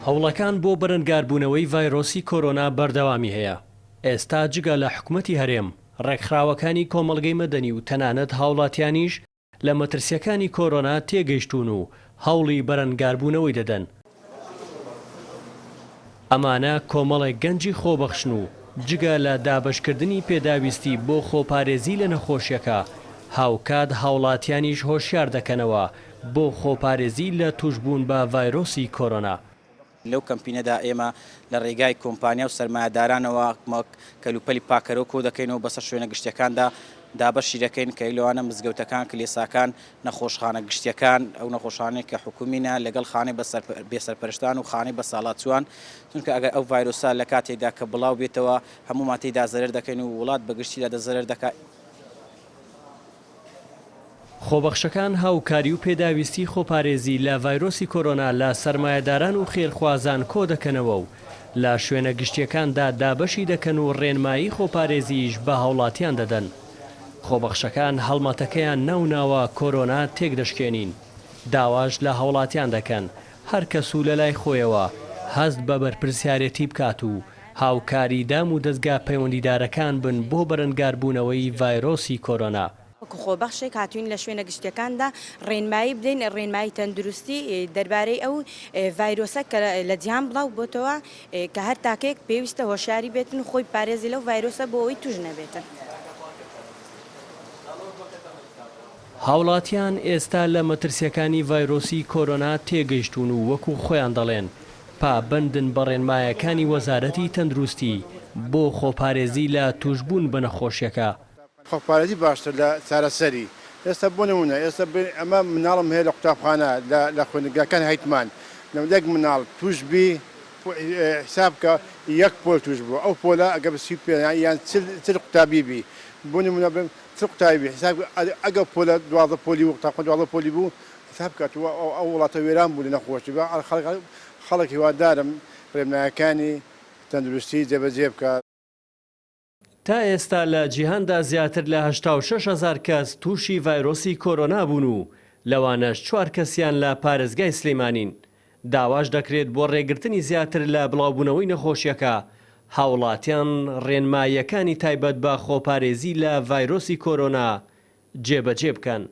هەوڵەکان بۆ بەرەنگاربوونەوەی ڤایرۆسی کۆرۆنا بەردەوامی هەیە. ئێستا جگە لە حکوومەتی هەرێم ڕێکخراوەکانی کۆمەڵگەی مەدەنی و تەنانەت هاوڵاتیانیش لە مەترسیەکانی کۆرۆنا تێگەیشتون و هەوڵی بەرەنگاربوونەوەی دەدەن. ئەمانە کۆمەڵێک گەنجی خۆبەخشن و جگە لە دابەشکردنی پێداویستی بۆ خۆپارێزی لە نەخۆشیەکە هاوکات هاوڵاتیانیش هۆشیار دەکەنەوە بۆ خۆپارێزی لە توشبوون بە ڤایرۆسی کۆرۆنا. لەو کەمپینەدا ئێمە لە ڕێگای کۆمپانیا و سەرمایه‌دارانەوە کەلوپەلی پاکەرەوە کۆ دەکەینەوە بەسەر شوێنە گشتیەکاندا دابەشی دەکەین کە لەوانە مزگەوتەکان کلێساکان نەخۆشخانە گشتیەکان ئەو نەخۆشخانەی کە حکومینە لەگەڵ خانەی بێسەرپەرشتان و خانەی بە ساڵاتچوان چونکە ئەگەر ئەو ڤایرۆسا لە کاتێکدا کە بڵاو بێتەوە هەموو ماتەیدا زەرەر دەکەین و وڵات بەگشتیدا دەزەرەر دەکات. خۆبەخشەکان هاوکاری و پێداویستی خۆپارێزی لە ڤایرۆسی کۆرۆنا لە سەرمایه‌داران و خێرخوازان کۆ دەکەنەوە و لە شوێنە گشتیەکاندا دابەشی دەکەن و ڕێنمایی خۆپارێزیش بە هاوڵاتیان دەدەن. خۆبەخشەکان هەڵمەتەکەیان ناوناوە کۆرۆنا تێک دەشکێنین. داواش لە هاوڵاتیان دەکەن هەر کەس و لە لای خۆیەوە هەست بە بەرپرسیارەتی بکات و هاوکاری دام و دەستگا پەیوەندیدارەکان بن بۆ بەرەنگاربوونەوەی ڤایرۆسی کۆرۆنا. خۆبەخشێک هاتوین لە شوێنە گشتەکاندا ڕێنمایی بدەین ڕێنمایی تەندروستی دەربارەی ئەو ڤایرۆسە کە لە جیهان بڵاو بۆتەوە کە هەر تاکەیەک پێویستە هۆشیاری بێتن و خۆی پارێزی لەو ڤایرۆسە بۆ ئەوەی توش نەبێتن. هاوڵاتیان ئێستا لە مەترسیەکانی ڤایرۆسی کۆرۆنا تێگەیشتون و وەکو خۆیان دەڵێن پابەندن بە ڕێنمایەکانی وەزارەتی تەندروستی بۆ خۆپارێزی لە توشبوون بە نەخۆشیەکە. خۆپارێزی باشتر لە چارەسەری ئێستا بۆ نمونە ئێستا ئەمە مناڵم هەیە لە قوتابخانە لە خوێندنگاکان هەیتمان لەک مناڵ توشبی حسابکە یەک پۆل توش بوو ئەو پۆلە ئەگە بەسی پێیان چل قوتابیبی بۆ نمونە بم چ قوتابی حساب ئەگە پۆلە دوازە پۆلی و قوتابخانە دوازە پۆلی بوو حساب کاتەوە ئەو وڵاتە وێران بوو لە نەخۆشی خەڵک هیوادارم ڕێنمایەکانی تەندروستی جێبەجێ بکات. تا ئێستا لە جیهاندا زیاتر لە 86,000 کەس تووشی ڤایرۆسی کۆرۆنا بوون و لەوانەش 4 کەسیان لە پارێزگای سلێمانین. داواش دەکرێت بۆ ڕێگرتنی زیاتر لە بڵاوبوونەوەی نەخۆشیەکە هاوڵاتیان ڕێنماییەکانی تایبەت بە خۆپارێزی لە ڤایرۆسی کۆرۆنا جێبەجێ بکەن.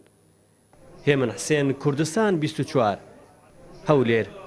هێمن حسێن، کوردستان 24 هەولێر.